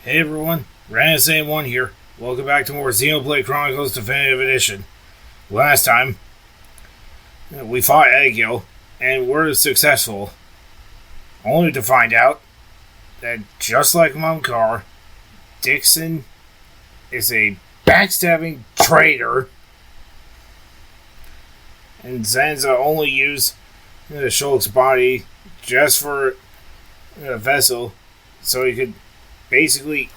Hey everyone, Random1 here. Welcome back to more Xenoblade Chronicles Definitive Edition. Last time, we fought Eggio, and were successful. Only to find out that, just like Mumkar, Dixon is a backstabbing traitor, and Zanza only used Shulk's body just for a vessel, so he could basically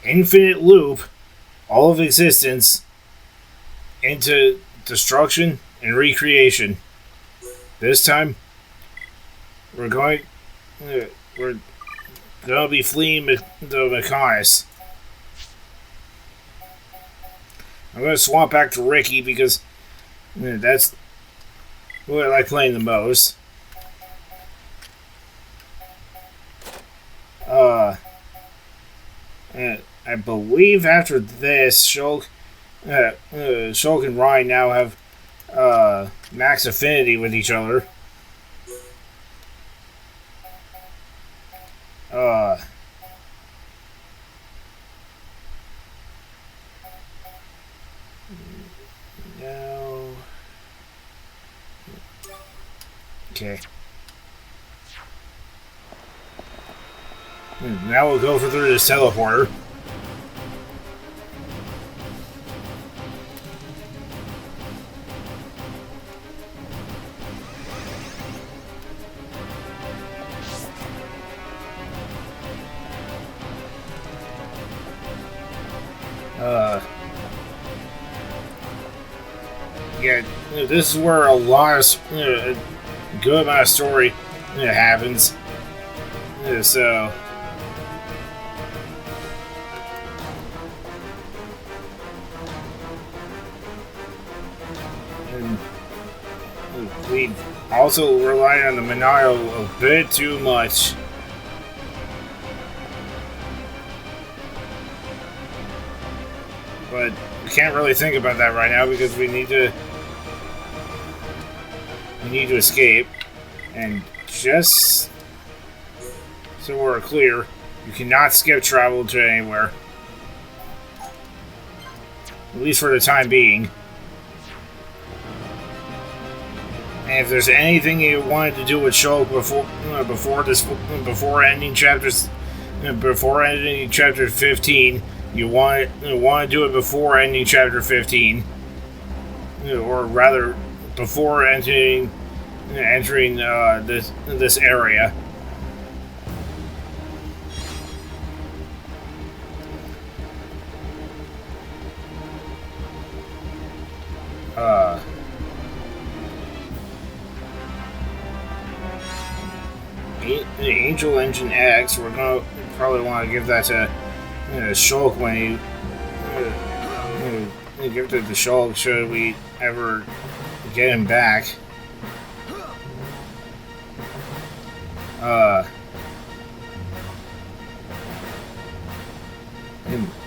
infinite loop all of existence into destruction and recreation. This time, we're going to be fleeing the Mechonis. I'm going to swap back to Ricky because that's what I like playing the most. I believe after this, Shulk and Ryan now have max affinity with each other. No. Okay. Now we'll go through this teleporter. Yeah, this is where a lot of a good amount of story happens. So. We also rely on the Monaro a bit too much. But we can't really think about that right now because we need to escape. And just so we're clear, you cannot skip travel to anywhere. At least for the time being. And if there's anything you wanted to do with Shulk before ending chapter 15, you want to do it before ending chapter 15, or rather, before entering this area. The Angel Engine X, we're gonna probably want to give that to Shulk when you give it to Shulk should we ever get him back. And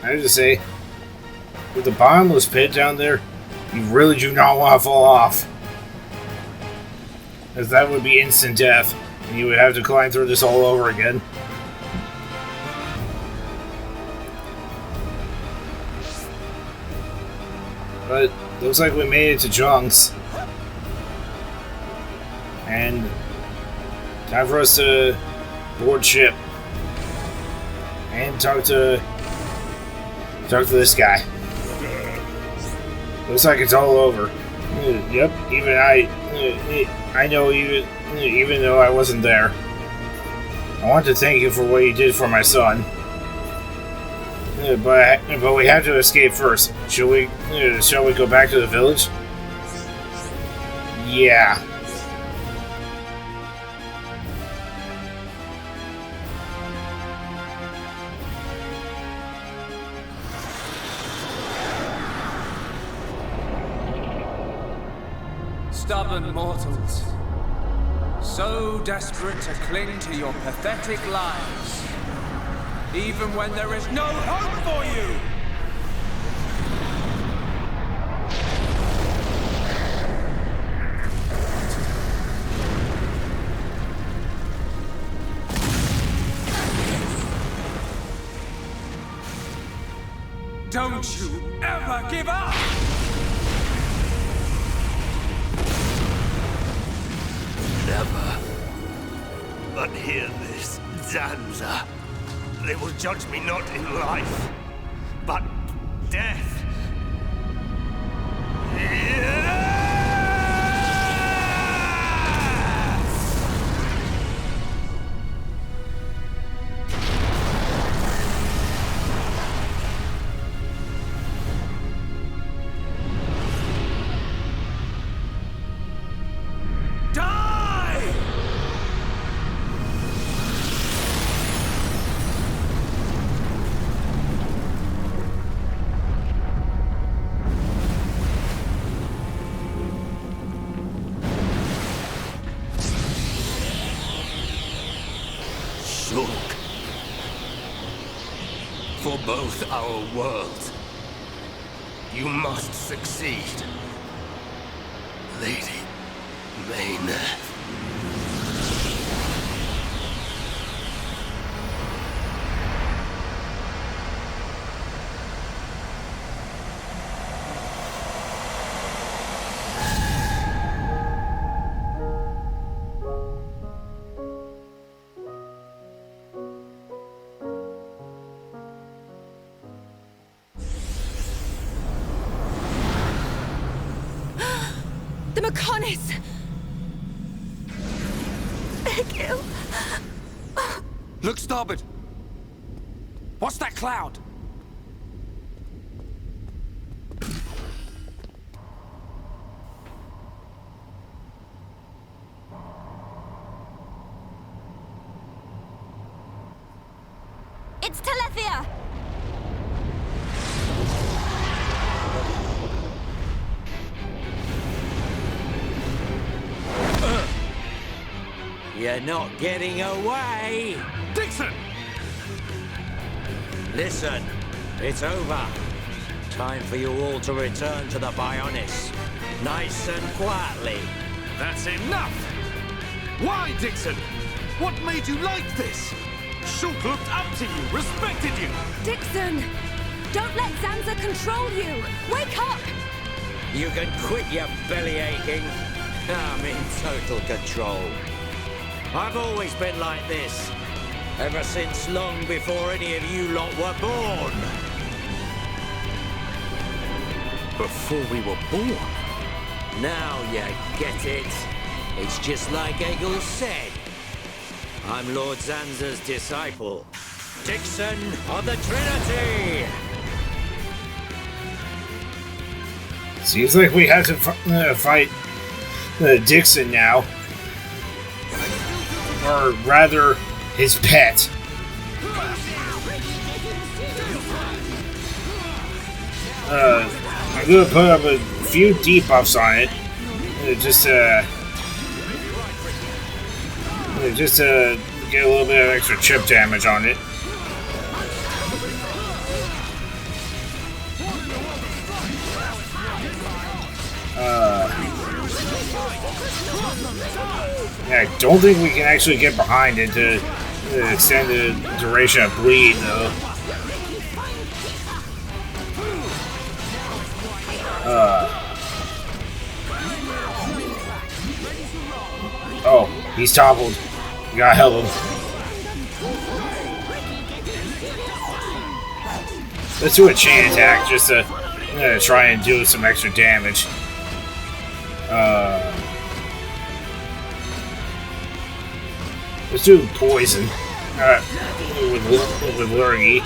I have to say, with the bottomless pit down there, you really do not want to fall off, as that would be instant death. And you would have to climb through this all over again. But looks like we made it to Junks. And time for us to board ship and talk to this guy. Looks like it's all over. Yep, even I know even though I wasn't there. I want to thank you for what you did for my son. But we have to escape first. Shall we go back to the village? Yeah. Stubborn mortals, so desperate to cling to your pathetic lives, even when there is no hope for you! Don't you ever give up! Never. But hear this, Zanza. They will judge me not in life, but death. For both our worlds, you must succeed, Lady Maynard. The Mechonis! Egil! Look starboard! What's that cloud? It's Telethia! You're not getting away! Dixon! Listen, it's over. Time for you all to return to the Bionis. Nice and quietly. That's enough! Why, Dixon? What made you like this? Shulk looked up to you, respected you! Dixon! Don't let Zanza control you! Wake up! You can quit your belly aching. I'm in total control. I've always been like this. Ever since long before any of you lot were born. Before we were born? Now you get it. It's just like Egil said. I'm Lord Zanza's disciple. Dixon of the Trinity! Seems like we have to fight Dixon now. Or rather, his pet. I'm gonna put up a few debuffs on it. Just to get a little bit of extra chip damage on it. Yeah, I don't think we can actually get behind it to extend the duration of bleed, though. Oh, he's toppled. We gotta help him. Let's do a chain attack just to try and do some extra damage. Let's do poison with Lurgy,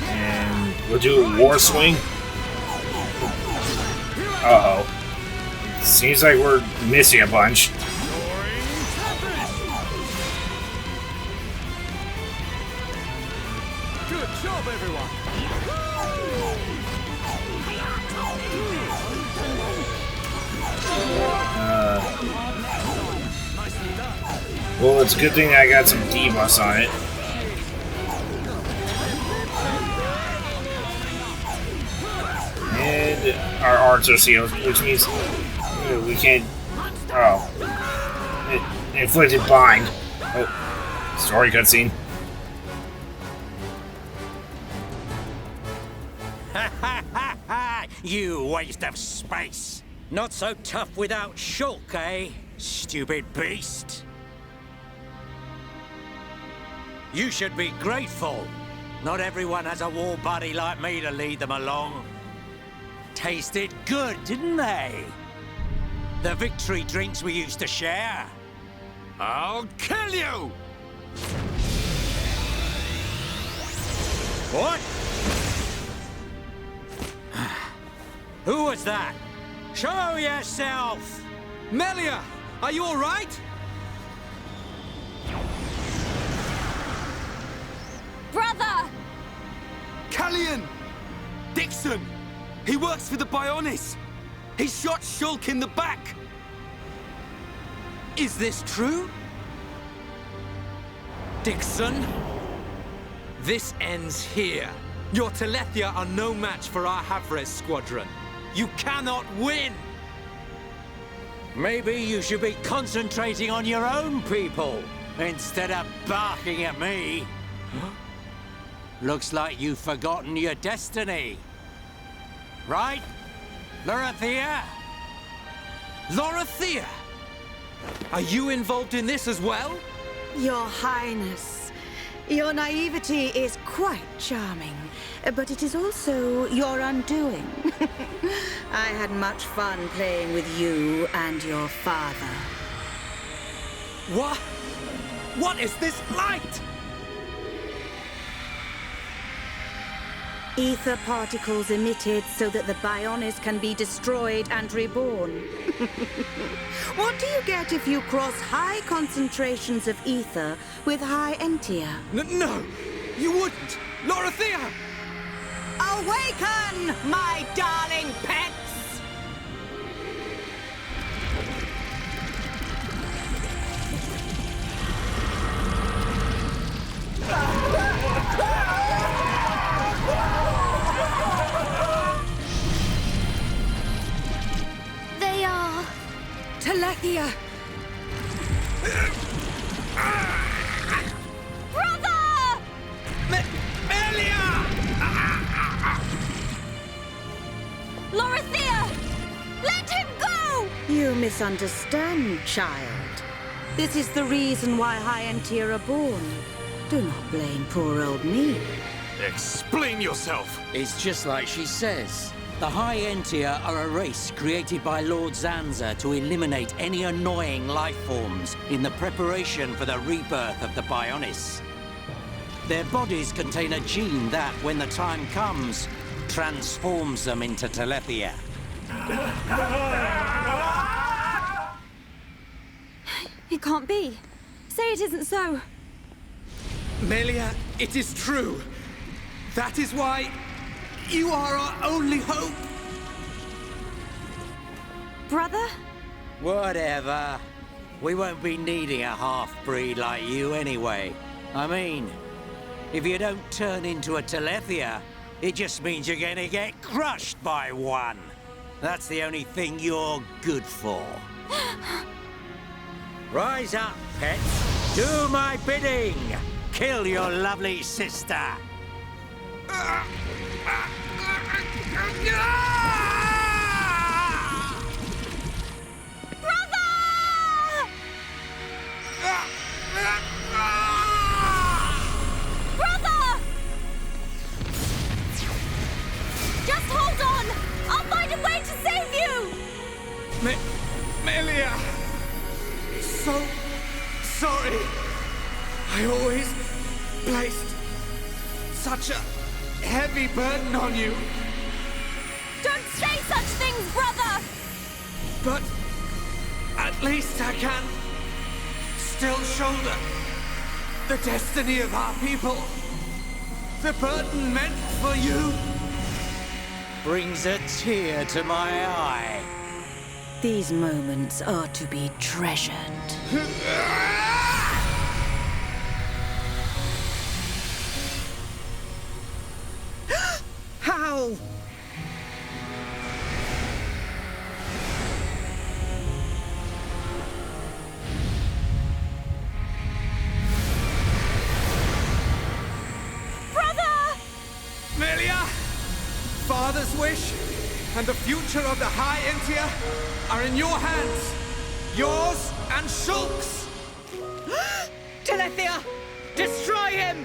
and we'll do War Swing. Uh-oh. Seems like we're missing a bunch. Good job, everyone! Well, it's a good thing that I got some debuffs on it. And our arts are sealed, which means we can't... Oh. Inflicted bind. Oh. Story cutscene. You waste of space! Not so tough without Shulk, eh? Stupid beast! You should be grateful. Not everyone has a war buddy like me to lead them along. Tasted good, didn't they? The victory drinks we used to share. I'll kill you! What? Who was that? Show yourself! Melia, are you all right? Brother! Callian! Dixon! He works for the Bionis! He shot Shulk in the back! Is this true? Dixon? This ends here. Your Telethia are no match for our Havres squadron. You cannot win! Maybe you should be concentrating on your own people instead of barking at me. Looks like you've forgotten your destiny. Right, Lorithia? Lorithia! Are you involved in this as well? Your Highness, your naivety is quite charming, but it is also your undoing. I had much fun playing with you and your father. What? What is this light? Ether particles emitted so that the Bionis can be destroyed and reborn. What do you get if you cross high concentrations of ether with high entia? No! You wouldn't! Lorithia! Awaken, my darling pets! They are... Telethia! Brother! Melia! Lorithia! Let him go! You misunderstand, child. This is the reason why high entia are born. Do not blame poor old me. Explain yourself! It's just like she says. The High Entia are a race created by Lord Zanza to eliminate any annoying life forms in the preparation for the rebirth of the Bionis. Their bodies contain a gene that, when the time comes, transforms them into Telethia. It can't be. Say it isn't so. Melia, it is true. That is why you are our only hope. Brother? Whatever. We won't be needing a half-breed like you anyway. I mean, if you don't turn into a Telethia, it just means you're gonna get crushed by one. That's the only thing you're good for. Rise up, pets. Do my bidding. Kill your lovely sister. Brother! Just hold on! I'll find a way to save you! Melia! So sorry. I always placed such a heavy burden on you. Don't say such things, brother! But at least I can still shoulder the destiny of our people. The burden meant for you. Brings a tear to my eye. These moments are to be treasured. How? Brother! Melia! father's wish and the future of the High Entia are in your hands. Yours and Shulk's. Telethia! Destroy him!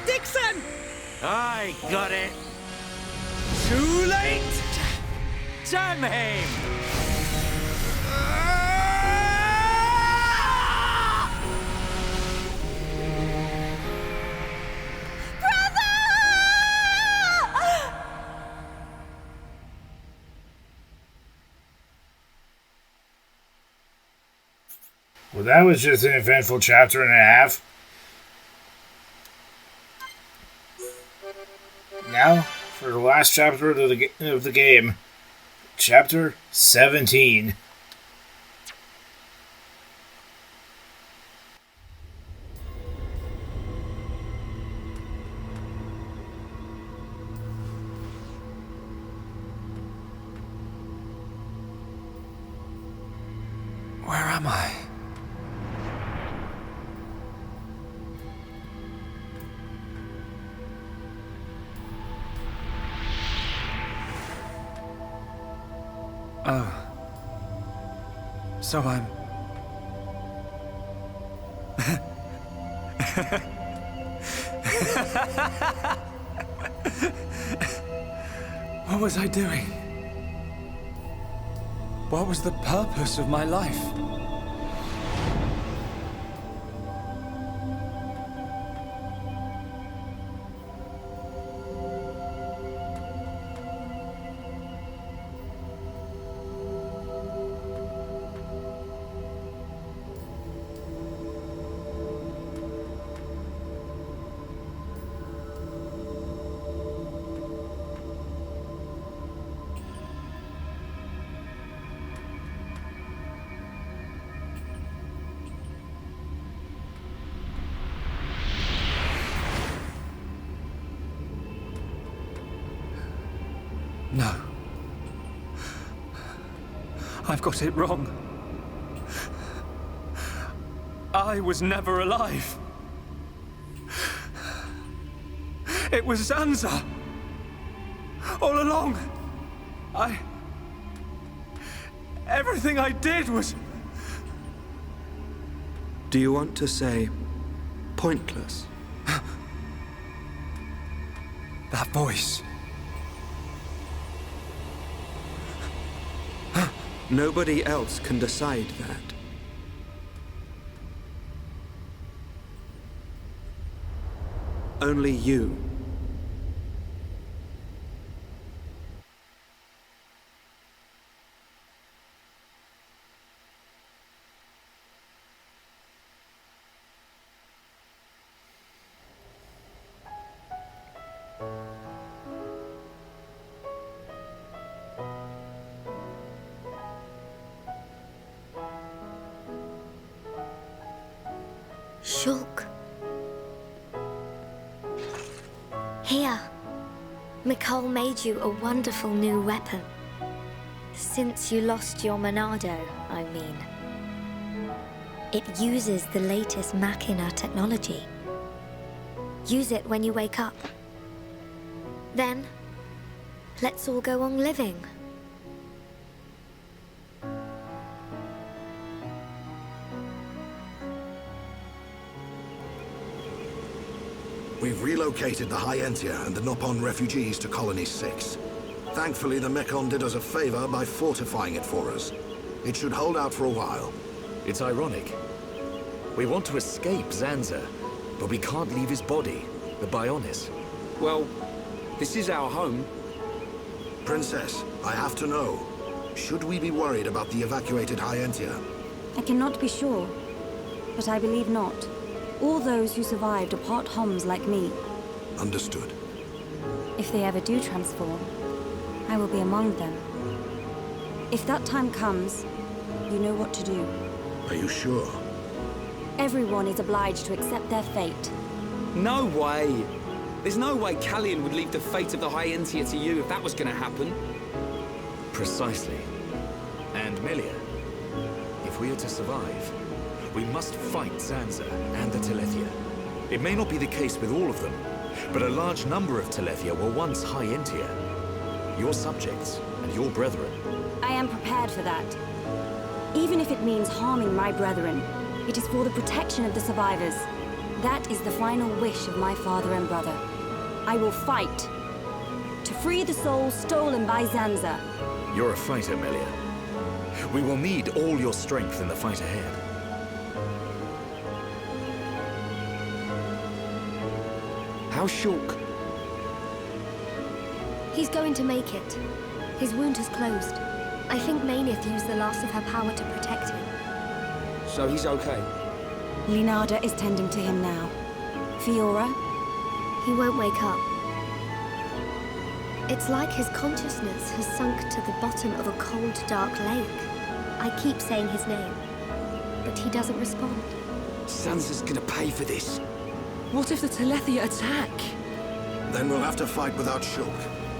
Dixon! I got it! Too late! Damn him! Well, that was just an eventful chapter and a half. Now, for the last chapter of the game. Chapter 17. Where am I? Oh. So I'm... What was I doing? What was the purpose of my life? No. I've got it wrong. I was never alive. It was Zanza. All along. Everything I did was... Do you want to say pointless? That voice. Nobody else can decide that. Only you. Shulk. Here. Mikol made you a wonderful new weapon. Since you lost your Monado, I mean. It uses the latest Machina technology. Use it when you wake up. Then, let's all go on living. We've relocated the High Entia and the Nopon refugees to Colony 6. Thankfully, the Mechon did us a favor by fortifying it for us. It should hold out for a while. It's ironic. We want to escape Zanza, but we can't leave his body, the Bionis. Well, this is our home. Princess, I have to know. Should we be worried about the evacuated High Entia? I cannot be sure, but I believe not. All those who survived are part Homs like me. Understood. If they ever do transform, I will be among them. If that time comes, you know what to do. Are you sure? Everyone is obliged to accept their fate. No way! There's no way Callian would leave the fate of the High Entia to you if that was gonna happen. Precisely. And Melia, if we are to survive, We must fight Zanza and the Telethia. It may not be the case with all of them, but a large number of Telethia were once High Entia. Your subjects and your brethren. I am prepared for that. Even if it means harming my brethren, it is for the protection of the survivors. That is the final wish of my father and brother. I will fight to free the souls stolen by Zanza. You're a fighter, Melia. We will need all your strength in the fight ahead. How's Shulk? He's going to make it. His wound has closed. I think Mainith used the last of her power to protect him. So he's okay? Linada is tending to him now. Fiora? He won't wake up. It's like his consciousness has sunk to the bottom of a cold, dark lake. I keep saying his name, but he doesn't respond. Sansa's gonna pay for this. What if the Telethia attack? Then we'll have to fight without Shulk.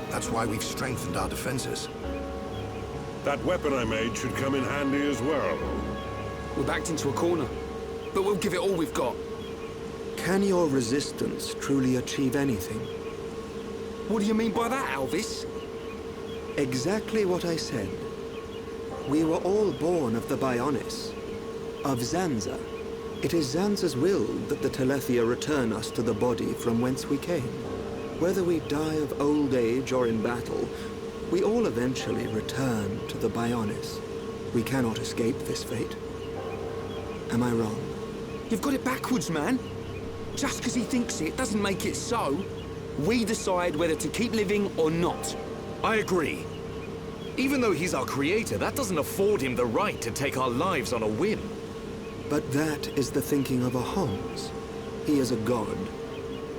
That's why we've strengthened our defenses. That weapon I made should come in handy as well. We're backed into a corner, but we'll give it all we've got. Can your resistance truly achieve anything? What do you mean by that, Alvis? Exactly what I said. We were all born of the Bionis, of Zanza. It is Zanza's will that the Telethia return us to the body from whence we came. Whether we die of old age or in battle, we all eventually return to the Bionis. We cannot escape this fate. Am I wrong? You've got it backwards, man. Just because he thinks it doesn't make it so. We decide whether to keep living or not. I agree. Even though he's our creator, that doesn't afford him the right to take our lives on a whim. But that is the thinking of a Homs. He is a god.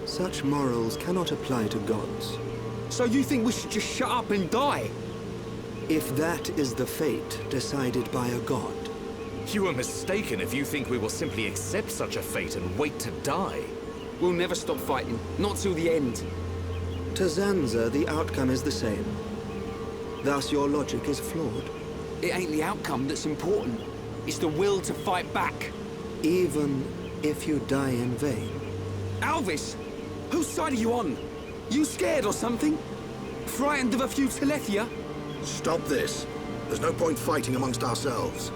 Such morals cannot apply to gods. So you think we should just shut up and die? If that is the fate decided by a god. You are mistaken if you think we will simply accept such a fate and wait to die. We'll never stop fighting, not till the end. To Zanza, the outcome is the same. Thus, your logic is flawed. It ain't the outcome that's important. It's the will to fight back. Even if you die in vain. Alvis! Whose side are you on? You scared or something? Frightened of a few Telethia? Stop this. There's no point fighting amongst ourselves.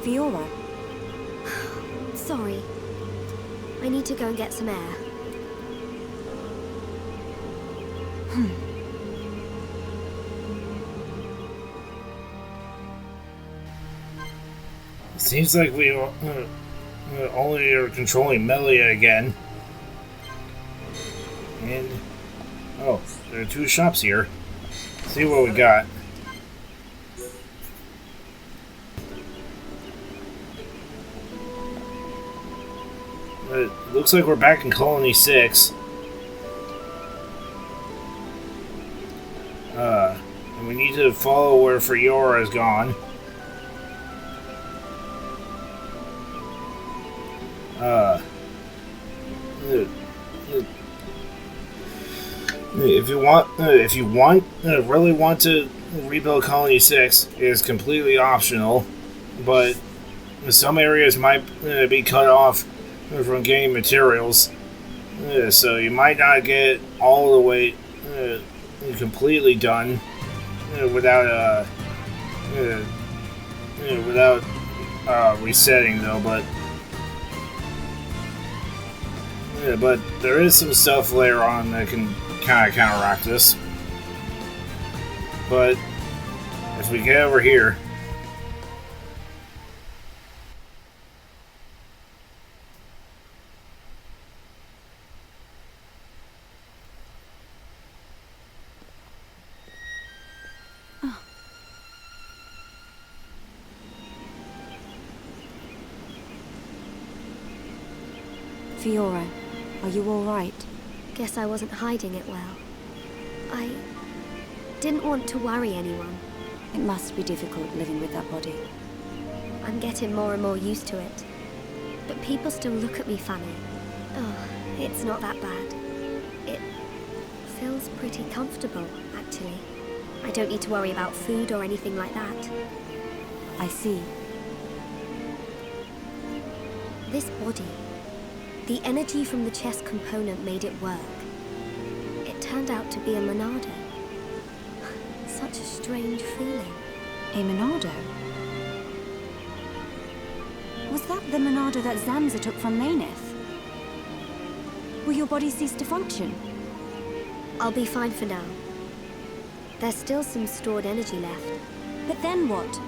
Fiora? Sorry. I need to go and get some air. Seems like we only are controlling Melia again. And oh, there are two shops here. Let's see what we got. It looks like we're back in Colony 6. And we need to follow where Fiora has gone. If you really want to rebuild Colony 6, it is completely optional, but some areas might be cut off from getting materials, so you might not get all the way completely done without resetting though. But there is some stuff later on that can kind of counteract this. But if we get over here. Fiora, are you all right? Guess I wasn't hiding it well. I didn't want to worry anyone. It must be difficult living with that body. I'm getting more and more used to it. But people still look at me funny. Oh, it's not that bad. It feels pretty comfortable, actually. I don't need to worry about food or anything like that. I see. This body, the energy from the chest component made it work. It turned out to be a Monado. Such a strange feeling. A Monado? Was that the Monado that Zanza took from Maynith? Will your body cease to function? I'll be fine for now. There's still some stored energy left. But then what?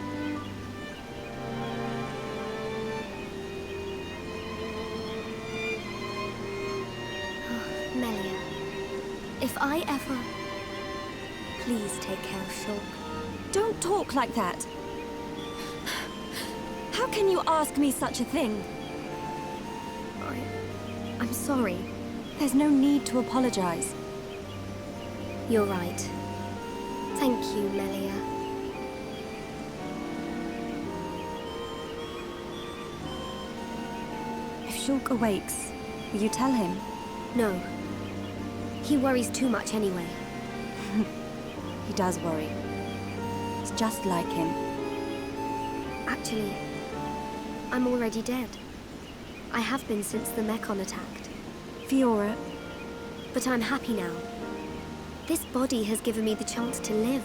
Melia, if I ever... Please take care of Shulk. Don't talk like that. How can you ask me such a thing? I'm sorry. There's no need to apologize. You're right. Thank you, Melia. If Shulk awakes, will you tell him? No. He worries too much anyway. He does worry. It's just like him. Actually, I'm already dead. I have been since the Mechon attacked. Fiora. But I'm happy now. This body has given me the chance to live.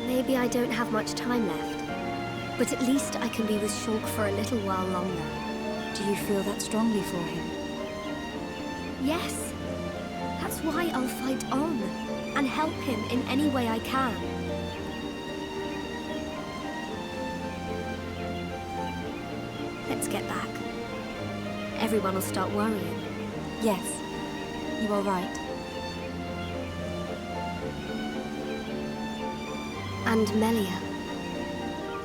Maybe I don't have much time left, but at least I can be with Shulk for a little while longer. Do you feel that strongly for him? Yes. That's why I'll fight on and help him in any way I can. Let's get back. Everyone will start worrying. Yes, you are right. And Melia,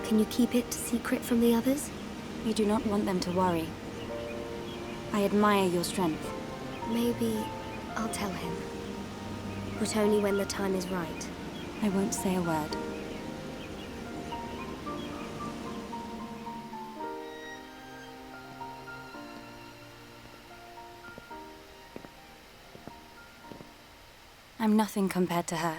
can you keep it secret from the others? You do not want them to worry. I admire your strength. Maybe I'll tell him. But only when the time is right. I won't say a word. I'm nothing compared to her.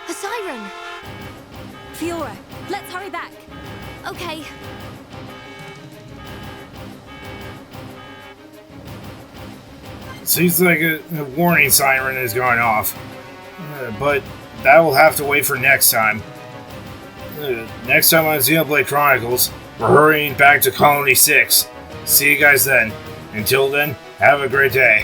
A siren! Fiora, let's hurry back! Okay. Seems like a warning siren is going off. But that will have to wait for next time. Next time on Xenoblade Chronicles, we're hurrying back to Colony 6. See you guys then. Until then, have a great day.